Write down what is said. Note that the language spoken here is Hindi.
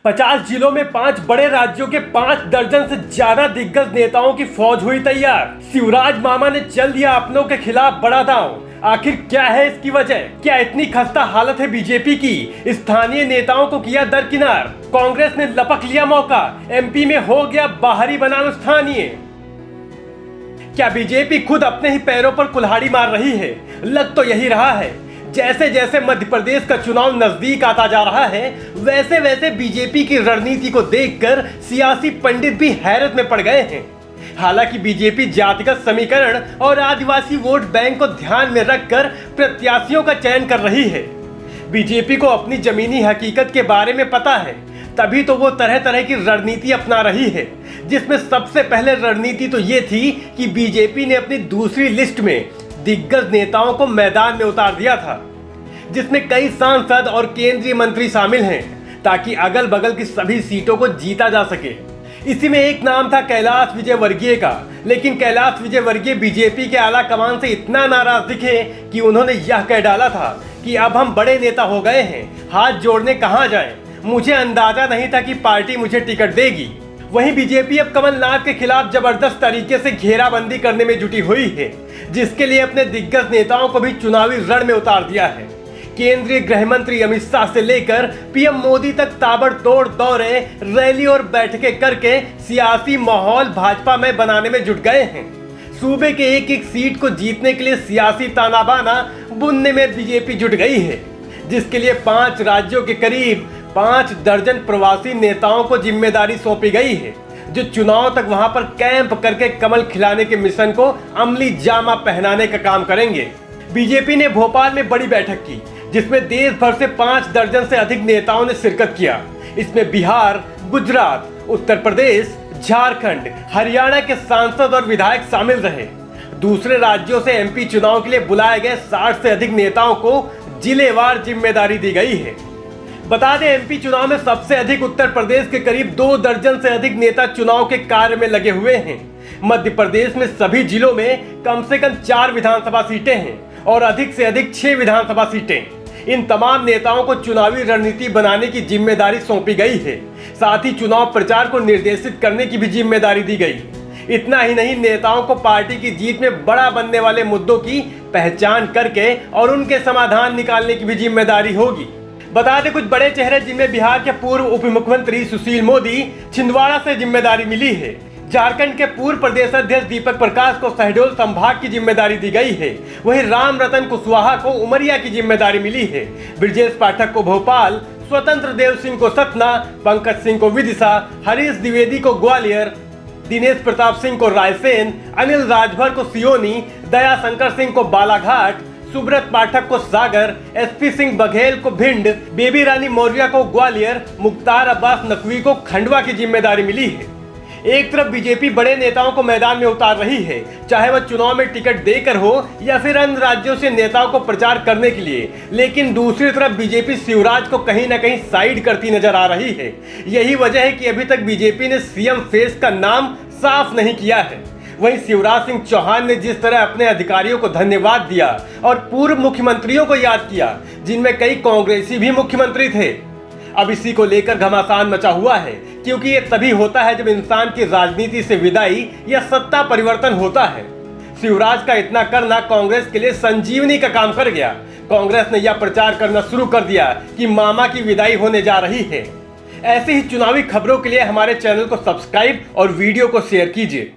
50 जिलों में 5 बड़े राज्यों के 5 दर्जन से ज्यादा दिग्गज नेताओं की फौज हुई तैयार। शिवराज मामा ने चल दिया अपनों के खिलाफ बड़ा दांव। आखिर क्या है इसकी वजह? क्या इतनी खस्ता हालत है बीजेपी की? स्थानीय नेताओं को किया दरकिनार। कांग्रेस ने लपक लिया मौका, एमपी में हो गया बाहरी बनाम स्थानीय। क्या बीजेपी खुद अपने ही पैरों पर कुल्हाड़ी मार रही है? लग तो यही रहा है। जैसे जैसे मध्य प्रदेश का चुनाव नजदीक आता जा रहा है, वैसे वैसे बीजेपी की रणनीति को देखकर सियासी पंडित भी हैरत में पड़ गए हैं। हालांकि बीजेपी जातिगत समीकरण और आदिवासी वोट बैंक को ध्यान में रखकर प्रत्याशियों का चयन कर रही है। बीजेपी को अपनी जमीनी हकीकत के बारे में पता है, तभी तो वो तरह तरह की रणनीति अपना रही है, जिसमें सबसे पहले रणनीति तो ये थी कि बीजेपी ने अपनी दूसरी लिस्ट में दिग्गज नेताओं को मैदान में उतार दिया था, जिसमें कई सांसद और केंद्रीय मंत्री शामिल हैं, ताकि अगल बगल की सभी सीटों को जीता जा सके। इसी में एक नाम था कैलाश विजयवर्गीय का, लेकिन कैलाश विजयवर्गीय बीजेपी के आला कमान से इतना नाराज दिखे कि उन्होंने यह कह डाला था कि अब हम बड़े नेता हो गए हैं, हाथ जोड़ने कहाँ जाएं? मुझे अंदाजा नहीं था कि पार्टी मुझे टिकट देगी। वहीं बीजेपी अब कमलनाथ के खिलाफ जबरदस्त तरीके से घेराबंदी करने में जुटी हुई है, जिसके लिए अपने दिग्गज नेताओं को भी चुनावी रण में उतार दिया है। केंद्रीय गृह मंत्री अमित शाह से लेकर पीएम मोदी तक ताबड़तोड़ दौरे, रैली और बैठकें करके सियासी माहौल भाजपा में बनाने में जुट गए हैं। सूबे के एक एक सीट को जीतने के लिए सियासी ताना बाना बुनने में बीजेपी जुट गई है, जिसके लिए 5 राज्यों के करीब 5 दर्जन प्रवासी नेताओं को जिम्मेदारी सौंपी गई है, जो चुनाव तक वहां पर कैंप करके कमल खिलाने के मिशन को अमली जामा पहनाने का काम करेंगे। बीजेपी ने भोपाल में बड़ी बैठक की, जिसमें देश भर से 5 दर्जन से अधिक नेताओं ने शिरकत किया। इसमें बिहार, गुजरात, उत्तर प्रदेश, झारखंड, हरियाणा के सांसद और विधायक शामिल रहे। दूसरे राज्यों से एमपी चुनाव के लिए बुलाए गए 60 से अधिक नेताओं को जिलेवार जिम्मेदारी दी गई है। बता दें, एमपी चुनाव में सबसे अधिक उत्तर प्रदेश के करीब 2 दर्जन से अधिक नेता चुनाव के कार्य में लगे हुए हैं। मध्य प्रदेश में सभी जिलों में कम से कम 4 विधानसभा सीटें हैं और अधिक से अधिक 6 विधानसभा सीटें। इन तमाम नेताओं को चुनावी रणनीति बनाने की जिम्मेदारी सौंपी गई है। साथ ही चुनाव प्रचार को निर्देशित करने की भी जिम्मेदारी दी गई। इतना ही नहीं, नेताओं को पार्टी की जीत में बड़ा बनने वाले मुद्दों की पहचान करके और उनके समाधान निकालने की भी जिम्मेदारी होगी। बता दें, कुछ बड़े चेहरे जिनमें बिहार के पूर्व उप मुख्यमंत्री सुशील मोदी छिंदवाड़ा से जिम्मेदारी मिली है। झारखंड के पूर्व प्रदेश अध्यक्ष दीपक प्रकाश को शहडोल संभाग की जिम्मेदारी दी गई है। वहीं राम रतन कुशवाहा को उमरिया की जिम्मेदारी मिली है। ब्रजेश पाठक को भोपाल, स्वतंत्र देव सिंह को सतना, पंकज सिंह को विदिशा, हरीश द्विवेदी को ग्वालियर, दिनेश प्रताप सिंह को रायसेन, अनिल राजभर को सियोनी, दया शंकर सिंह को बालाघाट, सुब्रत पाठक को सागर, एसपी सिंह बघेल को भिंड, बेबी रानी मौर्य को ग्वालियर, मुख्तार अब्बास नकवी को खंडवा की जिम्मेदारी मिली है। एक तरफ बीजेपी बड़े नेताओं को मैदान में उतार रही है, चाहे वह चुनाव में टिकट देकर हो या फिर अन्य राज्यों से नेताओं को प्रचार करने के लिए, लेकिन दूसरी तरफ बीजेपी शिवराज को कहीं ना कहीं साइड करती नजर आ रही है। यही वजह है कि अभी तक बीजेपी ने सीएम फेस का नाम साफ नहीं किया है। वहीं शिवराज सिंह चौहान ने जिस तरह अपने अधिकारियों को धन्यवाद दिया और पूर्व मुख्यमंत्रियों को याद किया, जिनमें कई कांग्रेसी भी मुख्यमंत्री थे, अब इसी को लेकर घमासान मचा हुआ है, क्योंकि ये तभी होता है जब इंसान की राजनीति से विदाई या सत्ता परिवर्तन होता है। शिवराज का इतना करना कांग्रेस के लिए संजीवनी का काम कर गया। कांग्रेस ने यह प्रचार करना शुरू कर दिया कि मामा की विदाई होने जा रही है। ऐसे ही चुनावी खबरों के लिए हमारे चैनल को सब्सक्राइब और वीडियो को शेयर कीजिए।